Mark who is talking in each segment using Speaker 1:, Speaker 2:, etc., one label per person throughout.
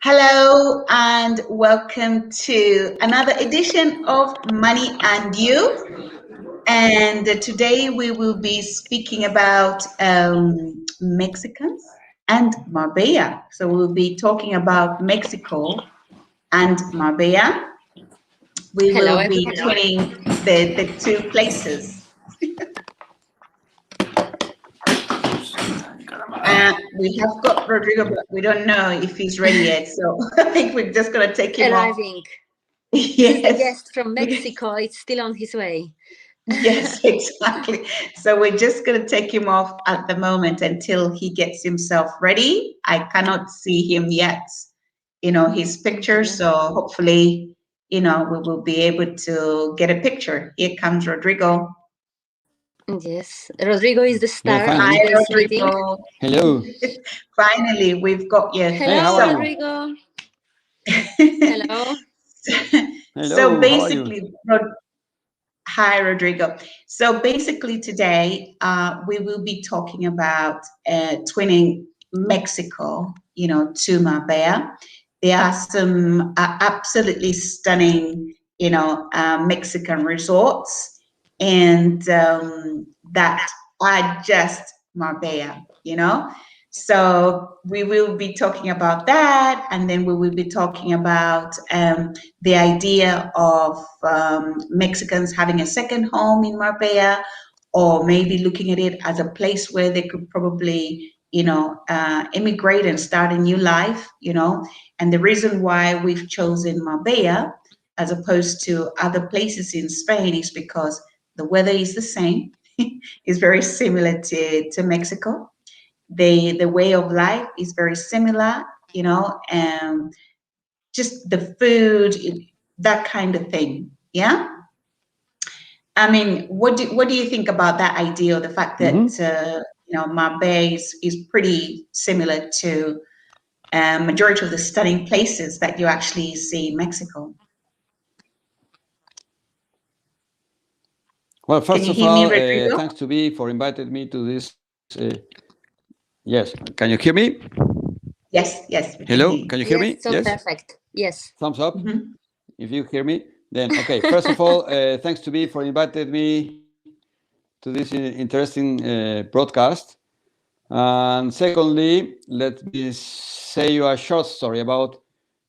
Speaker 1: Hello and welcome to another edition of Money and You. And today we will be speaking about Mexicans and Marbella. So we'll be talking about Mexico and Marbella. We
Speaker 2: Hello,
Speaker 1: will be
Speaker 2: everyone.
Speaker 1: twinning the two places. We have got Rodrigo, but we don't know if he's ready yet. So I think we're just going to take him off.
Speaker 2: Arriving. He's the
Speaker 1: Yes.
Speaker 2: guest from Mexico. It's still on his way.
Speaker 1: Yes, exactly. So we're just going to take him off at the moment until he gets himself ready. I cannot see him yet, his picture. So hopefully, we will be able to get a picture. Here comes Rodrigo.
Speaker 2: Yes, Rodrigo is the star of
Speaker 1: Hi,
Speaker 2: today's meeting.
Speaker 1: Rodrigo.
Speaker 3: Hello.
Speaker 1: Finally, we've got you.
Speaker 2: Hello,
Speaker 3: how are you?
Speaker 2: Rodrigo. Hello.
Speaker 3: Hello,
Speaker 1: So
Speaker 3: how are you?
Speaker 1: basically, hi, Rodrigo. So basically today, we will be talking about twinning Mexico, to Marbella. There are some absolutely stunning, Mexican resorts, and that are just Marbella, So we will be talking about that, and then we will be talking about the idea of Mexicans having a second home in Marbella, or maybe looking at it as a place where they could probably, immigrate and start a new life, And the reason why we've chosen Marbella as opposed to other places in Spain is because the weather is the same, it's very similar to Mexico. The way of life is very similar, and just the food, that kind of thing. Yeah. I mean, what do you think about that idea, or the fact that Marbella is pretty similar to majority of the stunning places that you actually see in Mexico?
Speaker 3: Well, first
Speaker 1: Can you
Speaker 3: of
Speaker 1: hear me,
Speaker 3: all,
Speaker 1: Rodrigo?
Speaker 3: thanks to B for inviting me to this. Yes, can you hear me?
Speaker 1: Yes, we can
Speaker 3: Hello,
Speaker 1: hear you.
Speaker 3: can you hear me?
Speaker 2: Yes, so perfect. Yes.
Speaker 3: Thumbs up
Speaker 1: Mhm.
Speaker 3: if you hear me. Then, okay, first of all, thanks to B for inviting me to this interesting broadcast. And secondly, let me say you a short story about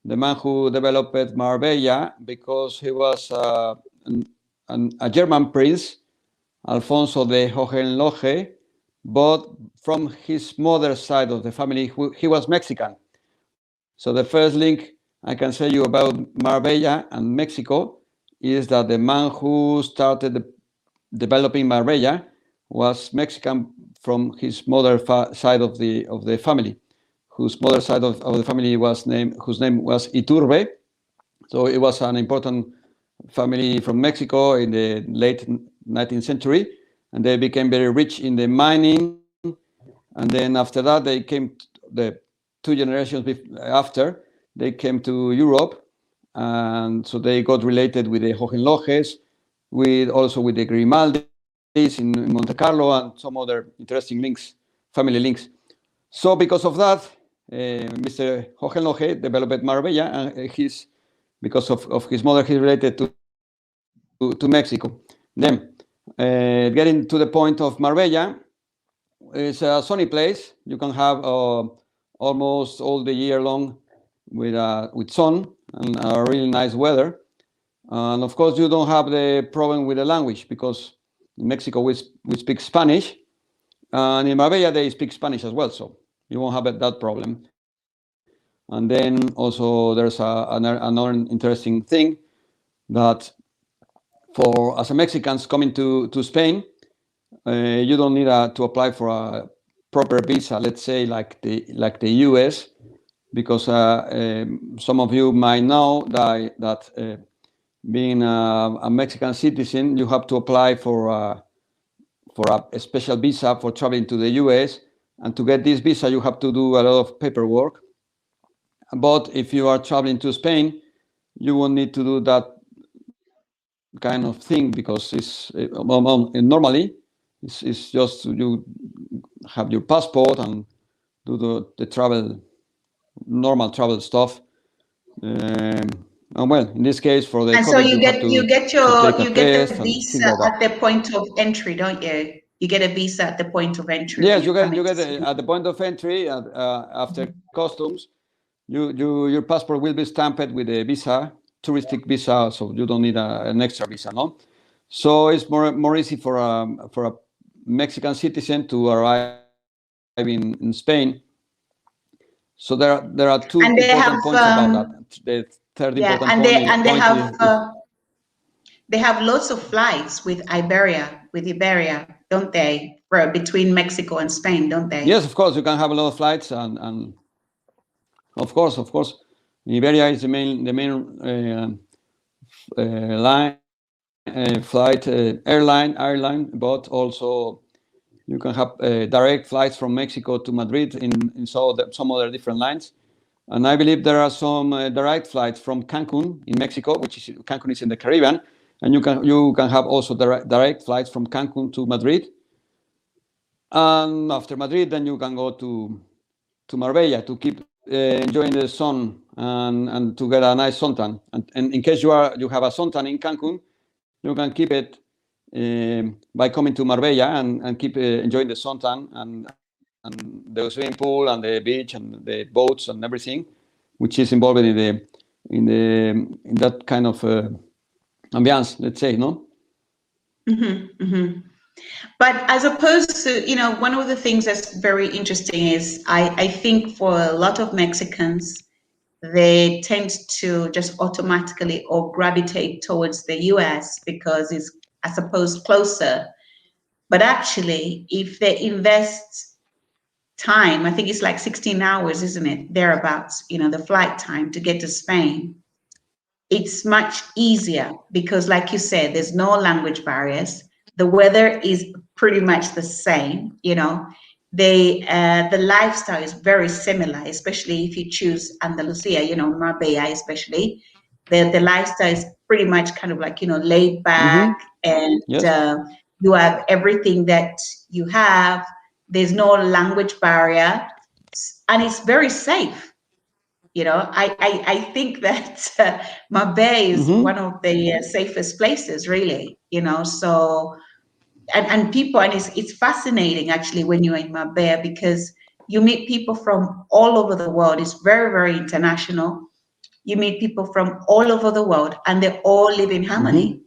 Speaker 3: the man who developed Marbella, because he was a German prince, Alfonso de Hohenlohe, but from his mother's side of the family, he was Mexican. So the first link I can say you about Marbella and Mexico is that the man who started developing Marbella was Mexican from his mother's side of the family, whose mother's side of the family whose name was Iturbe. So it was an important family from Mexico in the late 19th century, and they became very rich in the mining. And then after that, they came, the two generations after, they came to Europe, and so they got related with the Hohenlohes, also with the Grimaldis in Monte Carlo, and some other interesting links, family links. So because of that, Mr. Hohenlohe developed Marbella, and because of his mother, he's related to Mexico. Then, getting to the point of Marbella, it's a sunny place. You can have almost all the year long with sun and a really nice weather. And of course, you don't have the problem with the language, because in Mexico we speak Spanish, and in Marbella they speak Spanish as well, so you won't have that problem. And then also there's another interesting thing, that as a Mexicans coming to Spain, you don't need to apply for a proper visa, let's say like the US, because some of you might know that being a Mexican citizen, you have to apply for a special visa for traveling to the US, and to get this visa you have to do a lot of paperwork. But if you are traveling to Spain, you won't need to do that kind of thing, because normally it's just you have your passport and do the normal travel stuff, And well, in this case, for the
Speaker 1: And so
Speaker 3: COVID, you have
Speaker 1: you get
Speaker 3: to take a
Speaker 1: you get
Speaker 3: test
Speaker 1: the
Speaker 3: and things
Speaker 1: visa
Speaker 3: like that.
Speaker 1: at the point of entry, don't you? You get a visa at the point of entry when
Speaker 3: Yes,
Speaker 1: you're coming
Speaker 3: you
Speaker 1: to
Speaker 3: get
Speaker 1: Sweden.
Speaker 3: at the point of entry after customs. Your passport will be stamped with a visa, touristic visa, so you don't need an extra visa, no. So it's more easy for a Mexican citizen to arrive in Spain. So there are two
Speaker 1: And they
Speaker 3: important
Speaker 1: have
Speaker 3: points about that. The third
Speaker 1: yeah,
Speaker 3: important point
Speaker 1: and
Speaker 3: point is
Speaker 1: they have lots of flights with Iberia, don't they? Between Mexico and Spain, don't they?
Speaker 3: yes, of course, you can have a lot of flights, and of course, Iberia is the main line flight airline, but also you can have direct flights from Mexico to Madrid in some other different lines. And I believe there are some direct flights from Cancun in Mexico, Cancun is in the Caribbean, and you can have also direct flights from Cancun to Madrid. And after Madrid, then you can go to Marbella to keep enjoying the sun and to get a nice suntan. And in case you have a suntan in Cancun, you can keep it by coming to Marbella and keep enjoying the suntan and the swimming pool and the beach and the boats and everything, which is involved in that kind of ambiance, let's say, no?
Speaker 1: But as opposed to, one of the things that's very interesting is I think for a lot of Mexicans, they tend to just automatically or gravitate towards the US because it's, I suppose, closer. But actually, if they invest time, I think it's like 16 hours, isn't it? Thereabouts, the flight time to get to Spain. It's much easier because, like you said, there's no language barriers. The weather is pretty much the same. The lifestyle is very similar, especially if you choose Andalusia. Marbella, especially. The lifestyle is pretty much kind of like laid back, and
Speaker 3: Yes.
Speaker 1: you have everything that you have. There's no language barrier, and it's very safe. I think that Marbella is one of the safest places, really. So and people, and it's fascinating actually when you're in Marbella because you meet people from all over the world. It's very, very international. You meet people from all over the world, and they all live in harmony.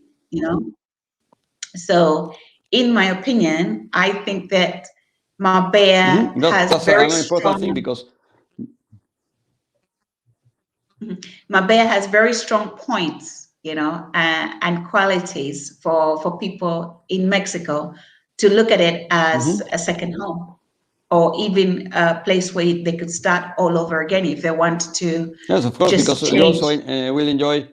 Speaker 1: So, in my opinion, I think that Marbella has
Speaker 3: That's
Speaker 1: very
Speaker 3: another important thing
Speaker 1: strong.
Speaker 3: because
Speaker 1: Marbella has very strong points, and qualities for people in Mexico to look at it as a second home, or even a place where they could start all over again if they want to
Speaker 3: yes, of course,
Speaker 1: just
Speaker 3: because you
Speaker 1: change.
Speaker 3: also will enjoy.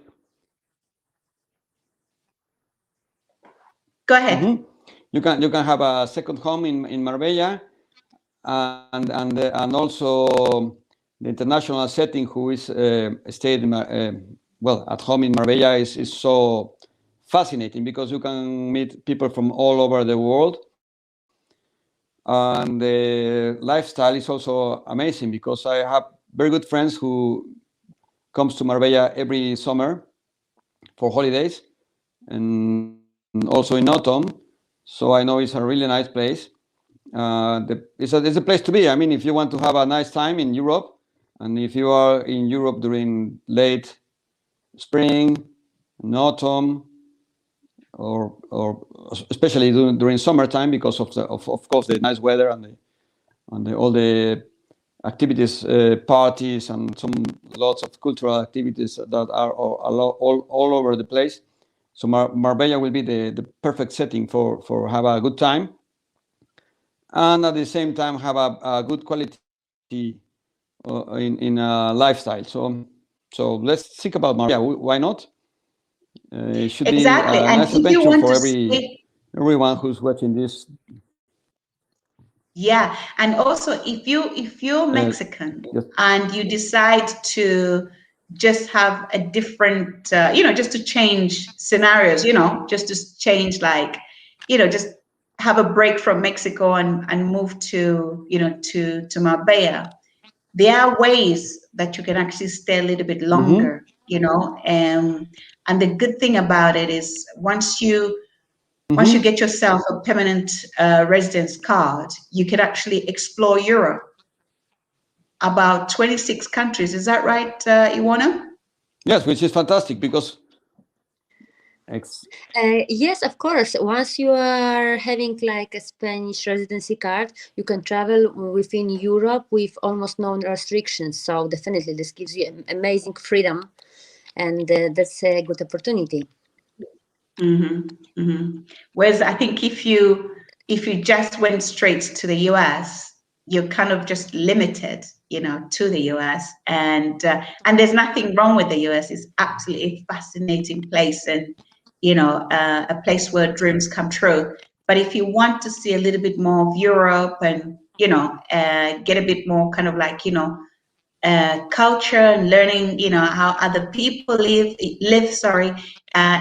Speaker 1: Go ahead.
Speaker 3: You can have a second home in Marbella, and also the international setting who is stayed at home in Marbella is so fascinating because you can meet people from all over the world, and the lifestyle is also amazing because I have very good friends who comes to Marbella every summer for holidays and also in autumn. So I know it's a really nice place. It's a place to be. I mean, if you want to have a nice time in Europe, and if you are in Europe during late spring and autumn, or especially during summertime, because of course the nice weather and all the activities, parties, and lots of cultural activities that are all over the place. So Marbella will be the perfect setting for have a good time, and at the same time have a good quality in lifestyle. So let's think about Marbella. Why not? It should be
Speaker 1: Exactly.
Speaker 3: a
Speaker 1: And
Speaker 3: nice
Speaker 1: if you
Speaker 3: adventure
Speaker 1: want
Speaker 3: for
Speaker 1: to stay,
Speaker 3: everyone who's watching this.
Speaker 1: yeah, and also if you're Mexican
Speaker 3: Yes.
Speaker 1: and you decide to just have a different, just to change scenarios, just to change, like, just have a break from Mexico and move to Marbella. there are ways that you can actually stay a little bit longer, you know. And the good thing about it is once you get yourself a permanent residence card, you can actually explore Europe, about 26 countries. Is that right, Iwana?
Speaker 3: Yes, which is fantastic because ex-
Speaker 2: Yes, of course. Once you are having like a Spanish residency card, you can travel within Europe with almost no restrictions. So definitely, this gives you amazing freedom, and that's a good opportunity.
Speaker 1: Whereas I think if you just went straight to the US, you're kind of just limited, you know, to the US. And there's nothing wrong with the US. It's absolutely a fascinating place, and you know, a place where dreams come true. But if you want to see a little bit more of Europe, and you know, get a bit more kind of like, you know, culture and learning, you know, how other people live, sorry,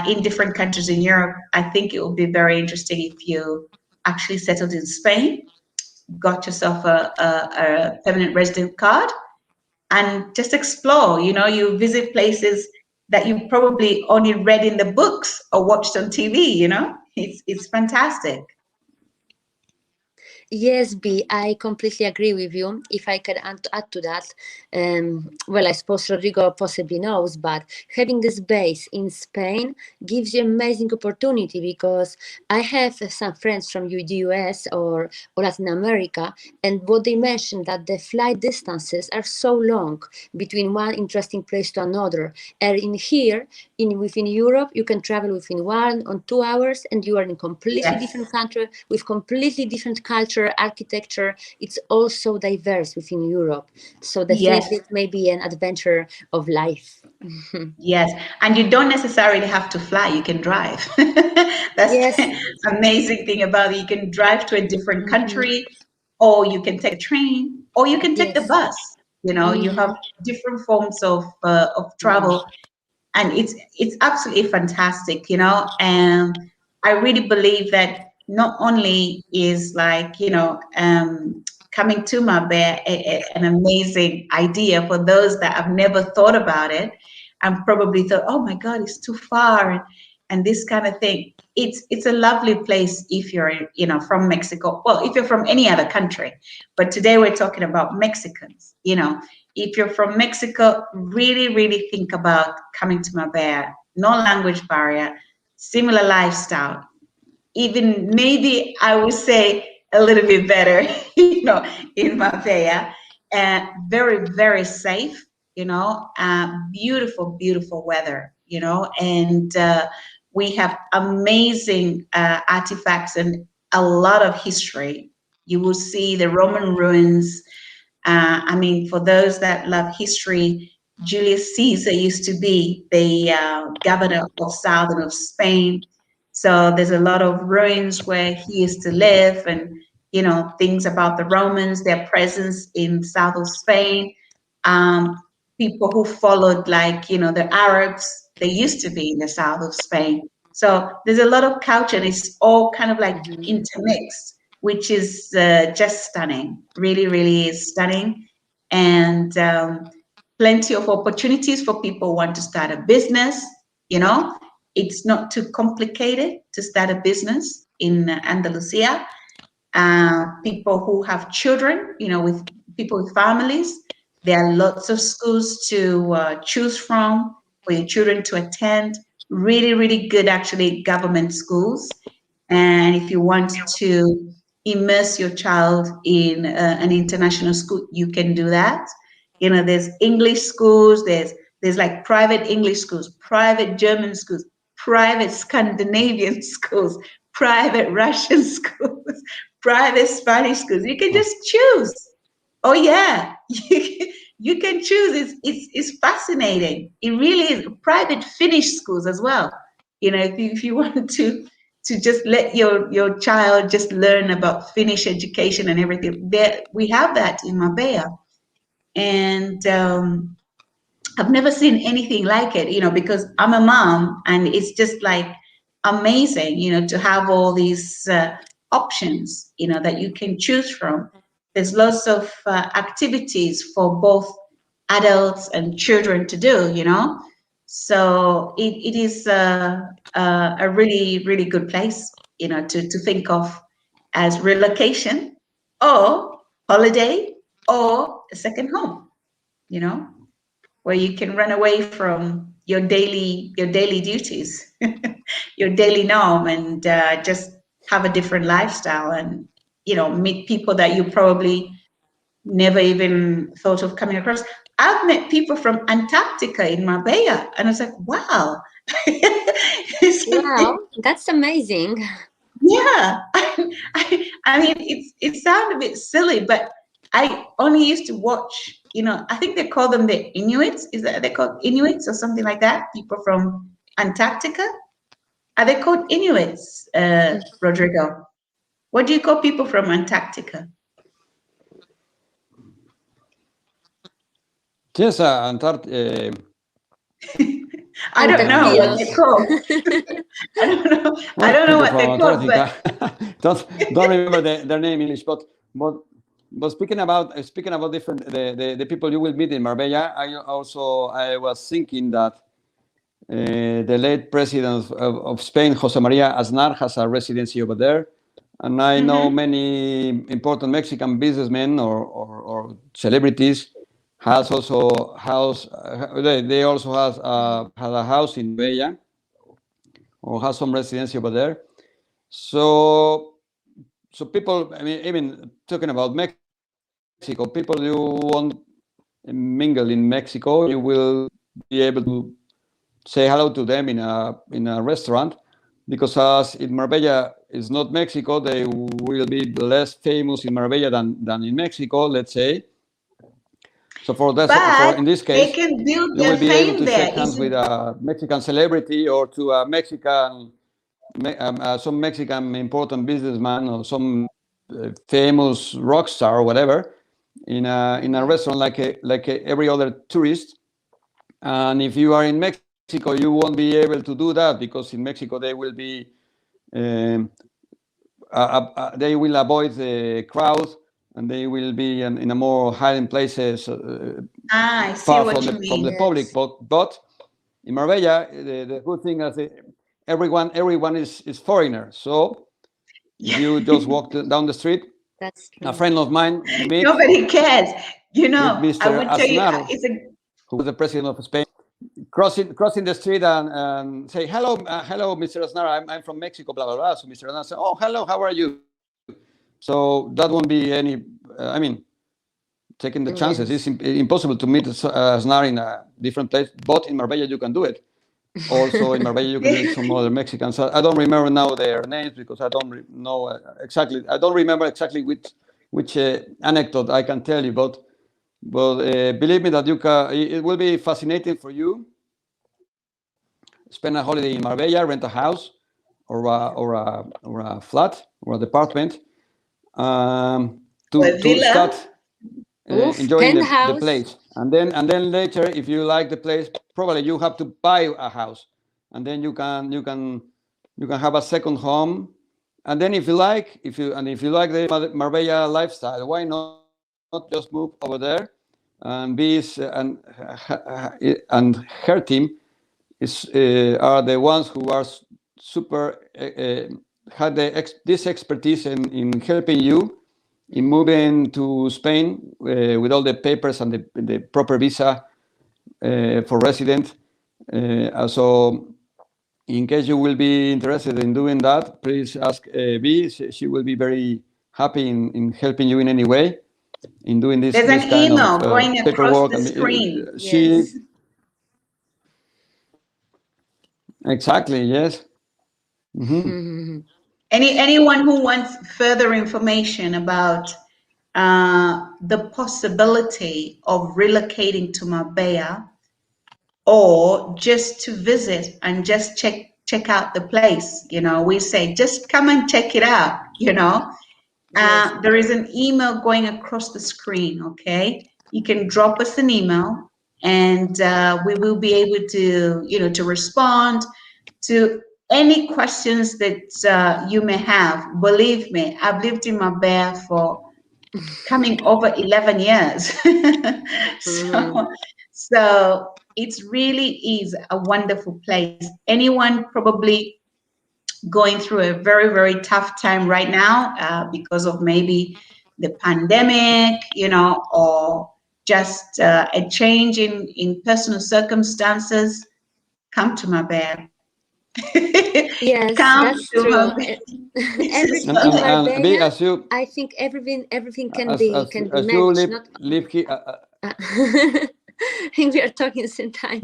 Speaker 1: in different countries in Europe, I think it would be very interesting if you actually settled in Spain, got yourself a permanent resident card, and just explore. You know, you visit places that you probably only read in the books or watched on TV. You know, it's fantastic.
Speaker 2: Yes, B, I completely agree with you. If I can add to that, well, I suppose Rodrigo possibly knows, but having this base in Spain gives you amazing opportunity, because I have some friends from the US or Latin America, and what they mentioned that the flight distances are so long between one interesting place to another. And in here, within Europe, you can travel within 1 or 2 hours, and you are in completely
Speaker 1: Yes.
Speaker 2: different country with completely different culture, architecture. It's also diverse within Europe. So
Speaker 1: Yes.
Speaker 2: definitely, it may be an adventure of life.
Speaker 1: Yes, and you don't necessarily have to fly, you can drive. That's
Speaker 2: Yes.
Speaker 1: the amazing thing about it. You can drive to a different
Speaker 2: Mhm.
Speaker 1: country, or you can take a train, or you can take the
Speaker 2: Yes.
Speaker 1: bus. You know, you have
Speaker 2: Mhm.
Speaker 1: different forms of travel, and it's absolutely fantastic, you know. And I really believe that not only is, like, you know, coming to Marbella an amazing idea for those that have never thought about it and probably thought, oh my God, it's too far, and this kind of thing. It's a lovely place if you're, you know, from Mexico. Well, if you're from any other country, but today we're talking about Mexicans, you know. If you're from Mexico, really, really think about coming to Marbella. No language barrier, similar lifestyle. Even maybe I would say a little bit better, you know, in Marbella. Very, very safe, you know, beautiful, beautiful weather, you know, and we have amazing artifacts and a lot of history. You will see the Roman ruins. I mean, for those that love history, Julius Caesar used to be the governor of southern of Spain. So there's a lot of ruins where he used to live, and you know, things about the Romans, their presence in south of Spain. Um, People who followed, like, you know, the Arabs, they used to be in the south of Spain. So there's a lot of culture, and it's all kind of like
Speaker 2: Mhm.
Speaker 1: intermixed, which is just stunning. Really, really is stunning. And plenty of opportunities for people who want to start a business. You know, it's not too complicated to start a business in Andalusia. People who have children, you know, with people with families, there are lots of schools to choose from for your children to attend. Really, really good, actually, government schools. And if you want to immerse your child in an international school, you can do that. You know, there's English schools, there's like private English schools, private German schools, private Scandinavian schools, private Russian schools, private Spanish schools. You can just choose. Oh yeah, you can choose. It's fascinating. It really is. Private Finnish schools as well. You know, if you want to just let your child just learn about Finnish education and everything, there we have that in Marbella. And I've never seen anything like it, you know, because I'm a mom, and it's just like amazing, you know, to have all these options, you know, that you can choose from. There's lots of activities for both adults and children to do, you know. So it is a really, really good place, you know, to think of as relocation or holiday or a second home, you know, where you can run away from your daily duties, your daily norm, and just have a different lifestyle, and you know, meet people that you probably never even thought of coming across. I've met people from Antarctica in Marbella, and I was like, wow.
Speaker 2: Wow, that's amazing.
Speaker 1: Yeah, I mean, it sounds a bit silly, but I only used to watch. You know, I think they call them the Inuits. Is that they called Inuits or something like that? People from Antarctica. Are they called Inuits, Rodrigo? What do you call people from Antarctica?
Speaker 3: Yes,
Speaker 1: I don't know what they're
Speaker 2: Antarctica.
Speaker 1: called. I don't know. I don't know
Speaker 3: people
Speaker 1: what they're
Speaker 3: from
Speaker 1: called, but
Speaker 3: Antarctica. don't remember their name in English, but but speaking about different the people you will meet in Marbella, I was thinking that the late president of Spain, Jose Maria Aznar, has a residency over there, and I know many important Mexican businessmen or celebrities has also house. They also has had a house in Marbella or has some residency over there. So people, I mean, even talking about Mexico, people you won't mingle in Mexico, you will be able to say hello to them in a restaurant, because as in Marbella is not Mexico, they will be less famous in Marbella than in Mexico, let's say. So
Speaker 1: but
Speaker 3: in this
Speaker 1: they
Speaker 3: case,
Speaker 1: can build
Speaker 3: you
Speaker 1: their
Speaker 3: will be able
Speaker 1: fame
Speaker 3: to
Speaker 1: there.
Speaker 3: shake hands with a Mexican celebrity or to a Mexican some Mexican important businessman or some famous rock star or whatever in a restaurant like every other tourist. And if you are in Mexico, you won't be able to do that, because in Mexico they will be um, they will avoid the crowd, and they will be in a more hiding places,
Speaker 1: I see
Speaker 3: far
Speaker 1: what you
Speaker 3: from the
Speaker 1: mean.
Speaker 3: public.
Speaker 2: Yes.
Speaker 3: But in Marbella, the good thing is that everyone is foreigner. So if you just walk down the street,
Speaker 2: That's
Speaker 3: a
Speaker 2: true.
Speaker 3: friend of mine meet
Speaker 1: Nobody cares. You
Speaker 3: with
Speaker 1: know, I
Speaker 3: Mr.
Speaker 1: would tell you,
Speaker 3: Aznar,
Speaker 1: it's a
Speaker 3: who was the president of Spain, crossing the street and say hello, Mr. Aznar, I'm from Mexico, blah blah blah. So Mr. Aznar said, oh, hello, how are you? So that won't be any. I mean, taking the chances. It's
Speaker 2: Yes.
Speaker 3: impossible to meet Aznar in a different place, but in Marbella you can do it. Also in Marbella you can meet some other Mexicans. I don't remember now their names, because I don't know exactly. I don't remember exactly which anecdote I can tell you, but believe me that it will be fascinating for you. Spend a holiday in Marbella, rent a house or a flat or a department,
Speaker 1: or a
Speaker 3: to start
Speaker 1: villa.
Speaker 2: Oof,
Speaker 3: enjoying the
Speaker 2: penthouse.
Speaker 3: place. And then later, if you like the place, probably you have to buy a house, and then you can have a second home. And then if you like the Marbella lifestyle, why not just move over there and and her team are the ones who are super had this expertise in helping you in moving to Spain with all the papers and the proper visa for resident. So, in case you will be interested in doing that, please ask V. She will be very happy in helping you in any way in doing
Speaker 1: There's
Speaker 3: this
Speaker 1: an
Speaker 3: kind of
Speaker 1: email going across
Speaker 3: paperwork.
Speaker 1: the
Speaker 3: I
Speaker 1: screen.
Speaker 3: mean, she
Speaker 2: Yes.
Speaker 3: exactly, yes. Hmm.
Speaker 1: Anyone who wants further information about the possibility of relocating to Marbella, or just to visit and just check out the place, you know, we say just come and check it out, you know.
Speaker 2: Yes.
Speaker 1: There is an email going across the screen, okay? You can drop us an email, and we will be able to, you know, to respond to any questions that you may have. Believe me, I've lived in Marbella for coming over 11 years.
Speaker 2: Mhm.
Speaker 1: So it really is a wonderful place. Anyone probably going through a very, very tough time right now because of maybe the pandemic, or just a change in personal circumstances, come to Marbella.
Speaker 2: Yes,
Speaker 1: Come
Speaker 2: that's
Speaker 1: to
Speaker 2: true.
Speaker 1: Marbella. This is
Speaker 2: Everything in
Speaker 3: And be
Speaker 2: Marbella,
Speaker 3: as you
Speaker 2: I think everything
Speaker 3: as
Speaker 2: can be
Speaker 3: as you
Speaker 2: managed.
Speaker 3: live
Speaker 2: Not
Speaker 3: live here.
Speaker 2: I think we are talking the same time.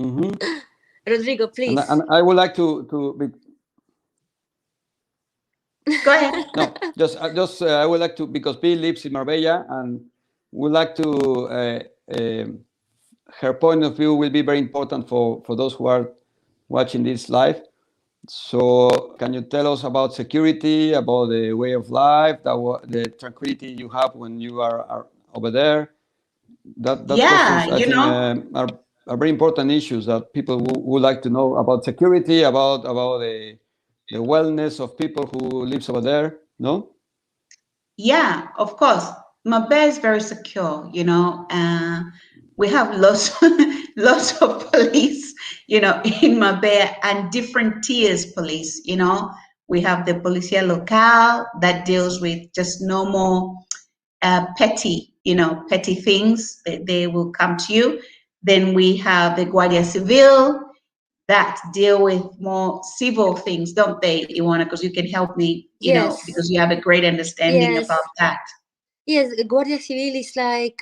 Speaker 2: Rodrigo,
Speaker 3: And
Speaker 2: please.
Speaker 3: I would like to be,
Speaker 1: go ahead.
Speaker 3: no, just I would like to, because B lives in Marbella and would like to her point of view will be very important for those who are watching this live. So can you tell us about security, about the way of life, the tranquility you have when you are over there? That
Speaker 1: Yeah,
Speaker 3: questions I think are very important issues that people would like to know about security, about the wellness of people who lives over there. No.
Speaker 1: yeah, of course. Marbella is very secure. We have lots, lots of police, in Marbella, and different tiers police. We have the Policia Local that deals with just normal petty things. They will come to you. Then we have the Guardia Civil that deal with more civil things, don't they, Iwana? Because you can help me,
Speaker 2: Yes,
Speaker 1: because you have a great understanding about
Speaker 2: yes.
Speaker 1: that.
Speaker 2: Yes, Guardia Civil is like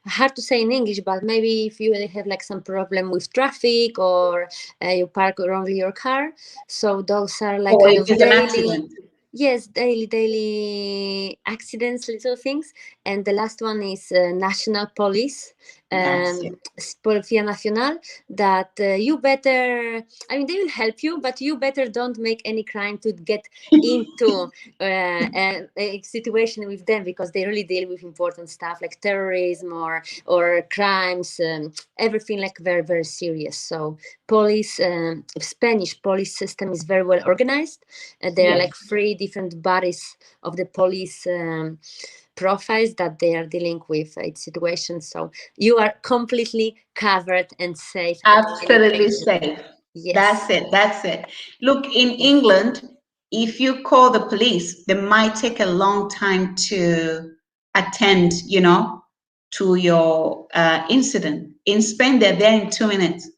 Speaker 2: hard to say in English, but maybe if you have like some problem with traffic or you park wrongly your car, so those are like
Speaker 1: Or
Speaker 2: kind
Speaker 1: if
Speaker 2: of
Speaker 1: there's an
Speaker 2: daily,
Speaker 1: accident.
Speaker 2: yes, daily accidents, little things. And the last one is National Police,
Speaker 1: That's it.
Speaker 2: Policía Nacional, that you better, I mean, they will help you, but you better don't make any crime to get into a situation with them, because they really deal with important stuff like terrorism or crimes, everything like very, very serious. So police, Spanish police system is very well organized. There are
Speaker 1: Yes,
Speaker 2: like three different bodies of the police profiles that they are dealing with each situation. So you are completely covered and safe at any
Speaker 1: absolutely
Speaker 2: occasion.
Speaker 1: safe.
Speaker 2: Yes.
Speaker 1: That's it. That's it. Look, in England, if you call the police, they might take a long time to attend, to your incident. In Spain, they're there in 2 minutes.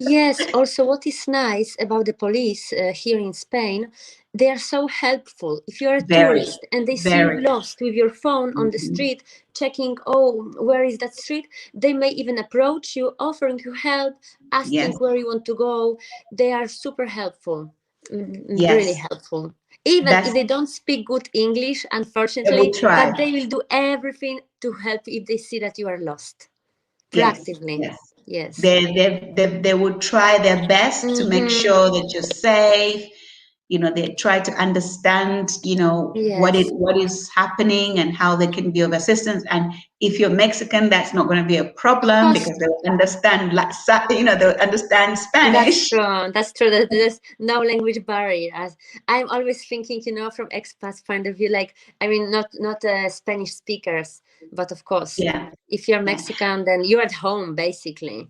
Speaker 2: Yes, also what is nice about the police here in Spain, they are so helpful. If you're a
Speaker 1: Very,
Speaker 2: tourist and they see you
Speaker 1: very.
Speaker 2: lost with your phone on the
Speaker 1: Mhm.
Speaker 2: street, checking, oh, where is that street? They may even approach you, offering you help, asking
Speaker 1: Yes,
Speaker 2: where you want to go. They are super helpful, really
Speaker 1: yes.
Speaker 2: helpful. Even
Speaker 1: That's
Speaker 2: if they don't speak good English,
Speaker 1: they will
Speaker 2: unfortunately,
Speaker 1: try.
Speaker 2: but they will do everything to help if they see that you are lost.
Speaker 1: Yes,
Speaker 2: Proactively.
Speaker 1: yes.
Speaker 2: Yes.
Speaker 1: They would try their best to make
Speaker 2: Mm-hmm.
Speaker 1: sure that you're safe. They try to understand,
Speaker 2: Yes.
Speaker 1: what is happening and how they can be of assistance. And if you're Mexican, that's not going to be a
Speaker 2: Of
Speaker 1: problem
Speaker 2: course,
Speaker 1: because they'll understand, they'll understand
Speaker 2: that's
Speaker 1: Spanish.
Speaker 2: true. That's true. That there's no language barrier. As I'm always thinking, from expats' point of view, like I mean, not Spanish speakers, but of course,
Speaker 1: Yeah,
Speaker 2: if you're
Speaker 1: yeah.
Speaker 2: Mexican, then you're at home basically. Mm.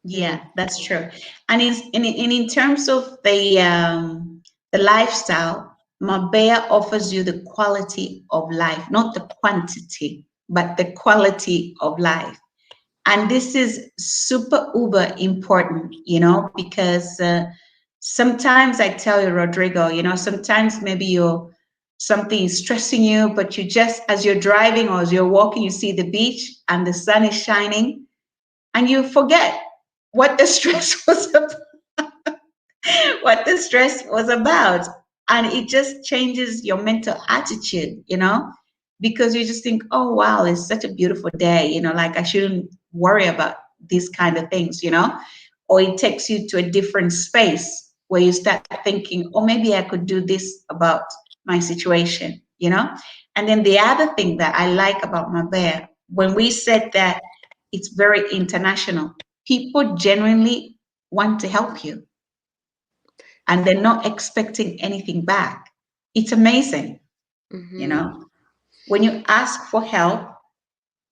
Speaker 1: Yeah, that's true. And in terms of the lifestyle, Marbella offers you the quality of life, not the quantity, but the quality of life. And this is super uber important, because sometimes I tell you, Rodrigo, sometimes maybe something is stressing you, but you just, as you're driving or as you're walking, you see the beach and the sun is shining and you forget what the stress was about, what the stress was about. And it just changes your mental attitude, because you just think, oh, wow, it's such a beautiful day, like I shouldn't worry about these kind of things, or it takes you to a different space where you start thinking, oh, maybe I could do this about my situation, And then the other thing that I like about Mabea, when we said that it's very international, people genuinely want to help you and they're not expecting anything back. It's amazing. You know, when you ask for help,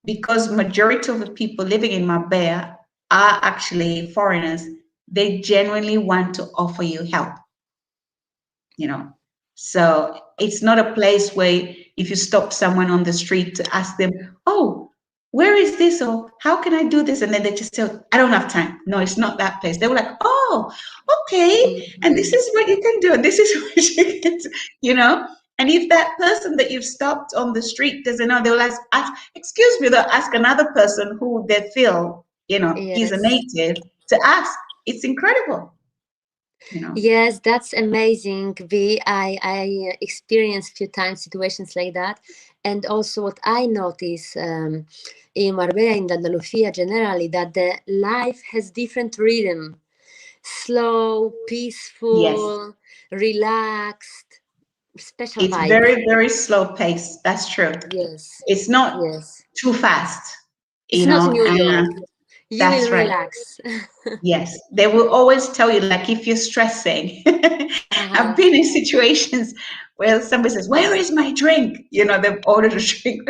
Speaker 1: because majority of the people living in Marbella are actually foreigners, they genuinely want to offer you help, you know. So it's not a place where if you stop someone on the street to ask them, oh, where is this? Or how can I do this? And then they just say, I don't have time. No, it's not that place. They were like, oh, okay. And this is what you can do. And this is what you can do, you know. And if that person that you've stopped on the street doesn't know, they'll ask, excuse me, they'll ask another person who they feel, you know, is a
Speaker 2: Yes.
Speaker 1: native to ask. It's incredible, you know.
Speaker 2: Yes, that's amazing, V. I experienced few times situations like that. And also what I notice in Marbella, in Andalusia generally, that the life has different rhythm. Slow,
Speaker 1: Yes.
Speaker 2: peaceful, relaxed, special
Speaker 1: It's
Speaker 2: vibe.
Speaker 1: very, very slow pace. That's true.
Speaker 2: Yes,
Speaker 1: It's not
Speaker 2: yes.
Speaker 1: too fast,
Speaker 2: It's
Speaker 1: you
Speaker 2: not
Speaker 1: know,
Speaker 2: New
Speaker 1: and
Speaker 2: York. You will
Speaker 1: that's right.
Speaker 2: relax.
Speaker 1: Yes, they will always tell you, like, if you're stressing. I've
Speaker 2: Uh-huh.
Speaker 1: been in situations where somebody says, where is my drink? You know, they've ordered a drink,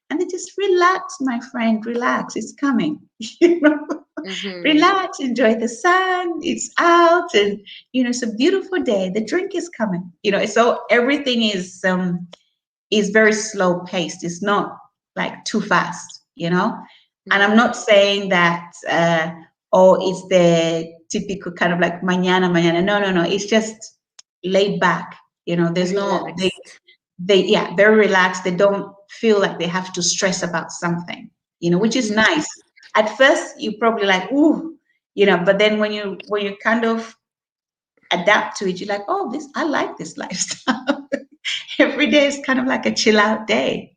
Speaker 1: and they just relax, my friend, relax, it's coming. You know,
Speaker 2: Hmm.
Speaker 1: relax, enjoy the sun, it's out, and, you know, it's a beautiful day. The drink is coming. You know, so everything is very slow paced. It's not like too fast, you know. And I'm not saying that oh, it's the typical kind of like mañana mañana. No, no, no. It's just laid back. You know, there's no
Speaker 2: Relaxed.
Speaker 1: they yeah, very relaxed. They don't feel like they have to stress about something, you know, which is
Speaker 2: Mhm.
Speaker 1: nice. At first you probably like, ooh, you know, but then when you kind of adapt to it, you're like, oh, this I like this lifestyle. Every day is kind of like a chill out day.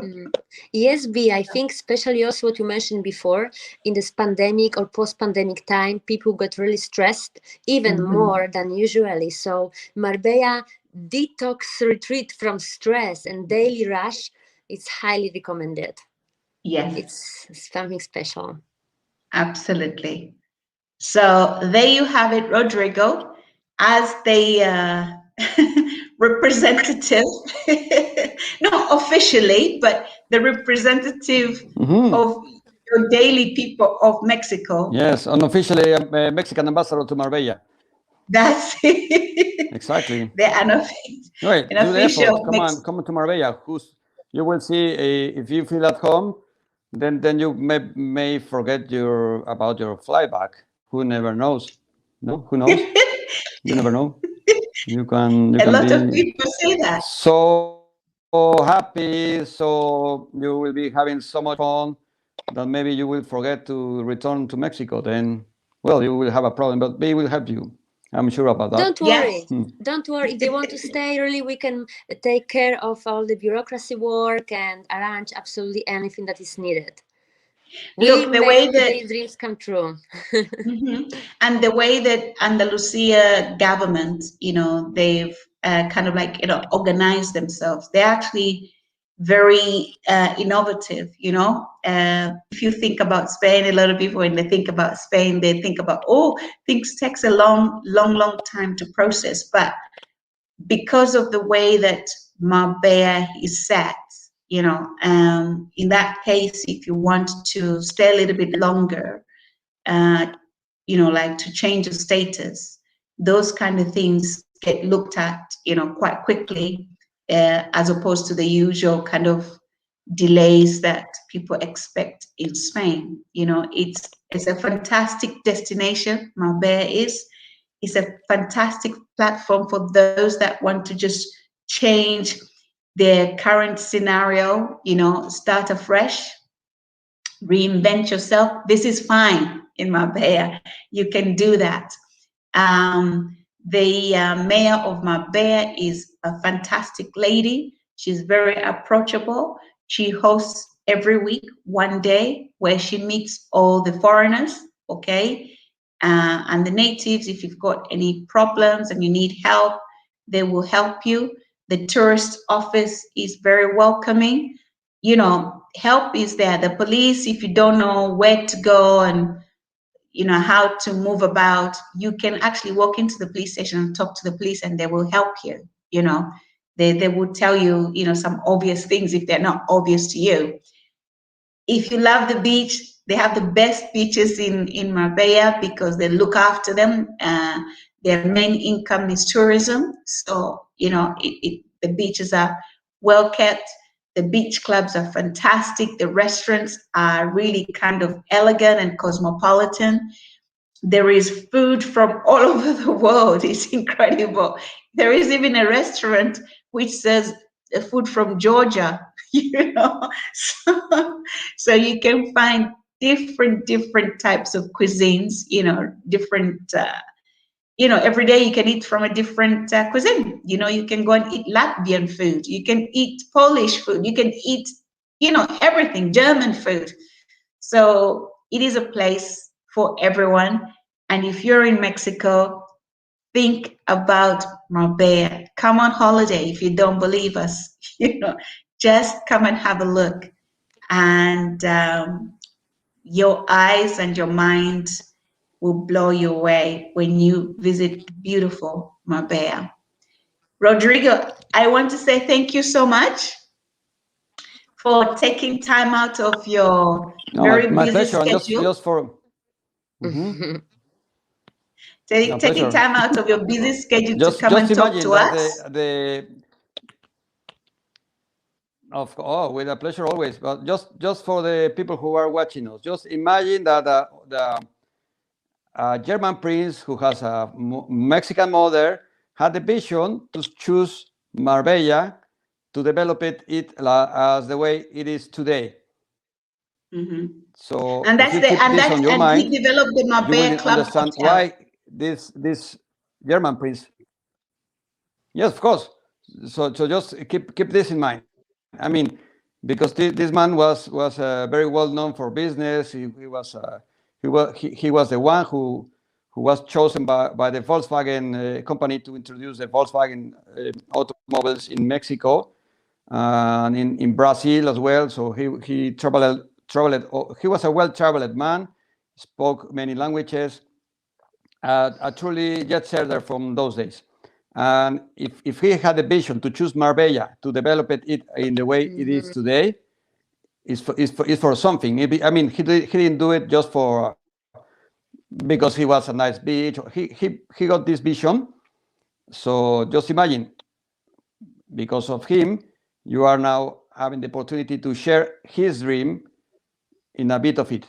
Speaker 2: Mm. Yes, B, I think especially also what you mentioned before, in this pandemic or post-pandemic time, people got really stressed, even
Speaker 1: Mhm.
Speaker 2: more than usually. So Marbella detox retreat from stress and daily rush, it's highly recommended.
Speaker 1: Yes,
Speaker 2: It's something special.
Speaker 1: absolutely. So there you have it, Rodrigo, as the representative, not officially, but the representative
Speaker 3: Mhm.
Speaker 1: of your daily people of Mexico.
Speaker 3: Yes, unofficially Mexican ambassador to Marbella.
Speaker 1: That's it.
Speaker 3: Exactly.
Speaker 1: The
Speaker 3: Right,
Speaker 1: an
Speaker 3: do the effort.
Speaker 1: official
Speaker 3: Come on, come to Marbella. You will see if you feel at home, then you may forget about your fly back. Who never knows? No, who knows? You never know. You
Speaker 1: A
Speaker 3: can
Speaker 1: lot of
Speaker 3: be
Speaker 1: people say that.
Speaker 3: so happy, so you will be having so much fun that maybe you will forget to return to Mexico. Then, well, you will have a problem, but we will help you. I'm sure about that.
Speaker 2: Don't
Speaker 1: Yes.
Speaker 2: worry. Don't worry. If they want to stay, really, we can take care of all the bureaucracy work and arrange absolutely anything that is needed. We
Speaker 1: Look, the way
Speaker 2: make
Speaker 1: that
Speaker 2: their dreams come true.
Speaker 1: And the way that Andalusia government, you know, they've kind of like, you know, organized themselves. They're actually very innovative, you know. If you think about Spain, a lot of people, when they think about Spain, they think about, oh, things takes a long, long, long time to process. But because of the way that Marbella is set, you know, in that case, if you want to stay a little bit longer, uh, you know, like to change the status, those kind of things get looked at, you know, quite quickly, as opposed to the usual kind of delays that people expect in Spain. You know, it's a fantastic destination. Marbella is. It's a fantastic platform for those that want to just change their current scenario. You know, start afresh, reinvent yourself. This is fine in Marbella. You can do that. The mayor of Marbella is a fantastic lady. She's very approachable. She hosts every week one day where she meets all the foreigners, okay, and the natives. If you've got any problems and you need help, they will help you. The tourist office is very welcoming. You know, help is there. The police, if you don't know where to go and you know how to move about, you can actually walk into the police station and talk to the police and they will help you. You know, They would tell you, some obvious things if they're not obvious to you. If you love the beach, they have the best beaches in Marbella because they look after them. Their main income is tourism. So, the beaches are well kept. The beach clubs are fantastic. The restaurants are really kind of elegant and cosmopolitan. There is food from all over the world. It's incredible. There is even a restaurant which says food from Georgia, so you can find different types of cuisines, different, every day you can eat from a different cuisine. You can go and eat Latvian food. You can eat Polish food. You can eat, everything, German food. So it is a place for everyone. And if you're in Mexico, think about Marbella. Come on holiday if you don't believe us. Just come and have a look. And your eyes and your mind will blow you away when you visit beautiful Marbella. Rodrigo, I want to say thank you so much for taking time out of your
Speaker 3: No,
Speaker 1: very
Speaker 3: my
Speaker 1: busy
Speaker 3: pleasure. And
Speaker 1: schedule.
Speaker 3: just for my
Speaker 1: Taking
Speaker 3: pleasure.
Speaker 1: time out of your busy schedule to come
Speaker 3: Just
Speaker 1: and talk
Speaker 3: imagine
Speaker 1: to
Speaker 3: that
Speaker 1: us.
Speaker 3: with a pleasure always. But just for the people who are watching us, just imagine that the German prince who has a Mexican mother had the vision to choose Marbella to develop it as the way it is today.
Speaker 1: Mm-hmm.
Speaker 3: So
Speaker 1: And
Speaker 3: if you keep this on your
Speaker 1: and
Speaker 3: mind,
Speaker 1: he developed the
Speaker 3: you will
Speaker 1: Marbella Club
Speaker 3: understand
Speaker 1: Hotel.
Speaker 3: why this German prince. Yes, of course. So just keep this in mind. I mean, because this man was very well known for business. He was the one who was chosen by the Volkswagen company to introduce the Volkswagen automobiles in Mexico and in Brazil as well. So he traveled. He was a well-traveled man, spoke many languages, a truly jet setter from those days. And if he had a vision to choose Marbella to develop it in the way it is today, is for something. I mean, he didn't do it just for because he was a nice beach. He got this vision. So just imagine, because of him, you are now having the opportunity to share his dream in a bit of it.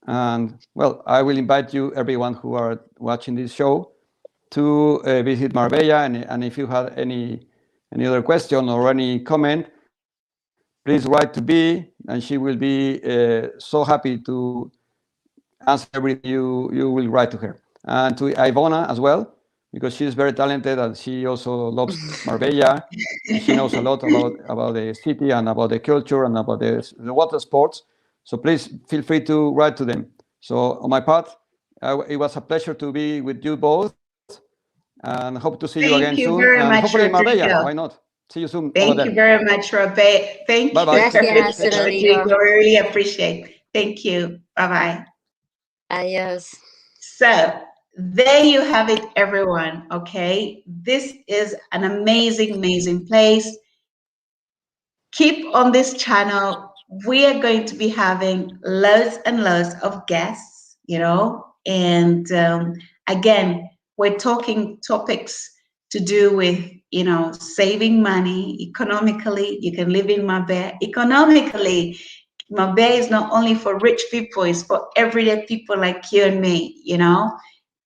Speaker 3: And well, I will invite you, everyone who are watching this show, to visit Marbella. And if you have any other question or any comment, please write to B, and she will be so happy to answer everything you will write to her. And to Ivona as well, because she is very talented and she also loves Marbella. And she knows a lot about the city and about the culture and about the water sports. So please feel free to write to them. So on my part, it was a pleasure to be with you both, and hope to see you again
Speaker 1: Thank
Speaker 3: soon.
Speaker 1: you
Speaker 3: And
Speaker 1: very
Speaker 3: hopefully in
Speaker 1: much,
Speaker 3: Marbella. Why
Speaker 1: Rodrigo.
Speaker 3: not? See you soon over
Speaker 1: Thank
Speaker 3: there.
Speaker 1: you very much, Robe.
Speaker 3: Bye
Speaker 1: Thank
Speaker 3: bye.
Speaker 1: you
Speaker 3: Take care.
Speaker 1: very
Speaker 2: Gracias,
Speaker 1: much,
Speaker 2: Rodrigo.
Speaker 1: Rodrigo. We really appreciate. Thank you. Bye bye.
Speaker 2: Adiós.
Speaker 1: So there you have it, everyone. Okay, this is an amazing place. Keep on this channel. We are going to be having loads and loads of guests, and again, we're talking topics to do with, saving money economically. You can live in Marbella economically. Marbella is not only for rich people, it's for everyday people like you and me.
Speaker 2: Yes.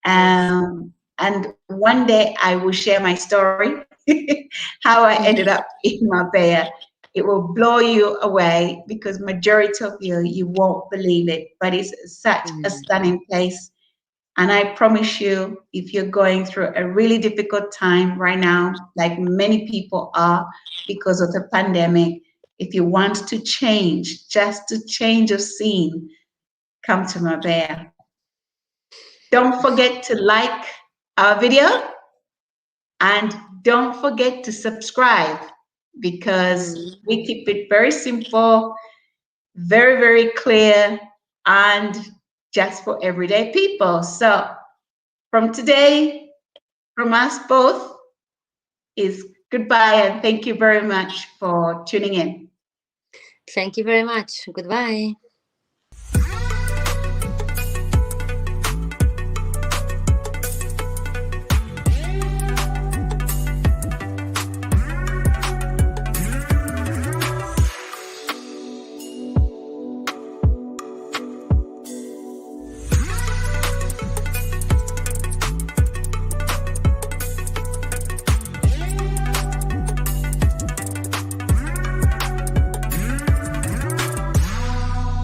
Speaker 1: And one day I will share my story, how I ended up in Marbella. It will blow you away because majority of you won't believe it, but it's such a stunning place. And I promise you, if you're going through a really difficult time right now, like many people are because of the pandemic, if you want to change, just to change of scene, come to Marbella. Don't forget to like our video and don't forget to subscribe because we keep it very simple, very clear, and just for everyday people. So from today, from us both, is Goodbye, and thank you very much for tuning in.
Speaker 2: Thank you very much. Goodbye.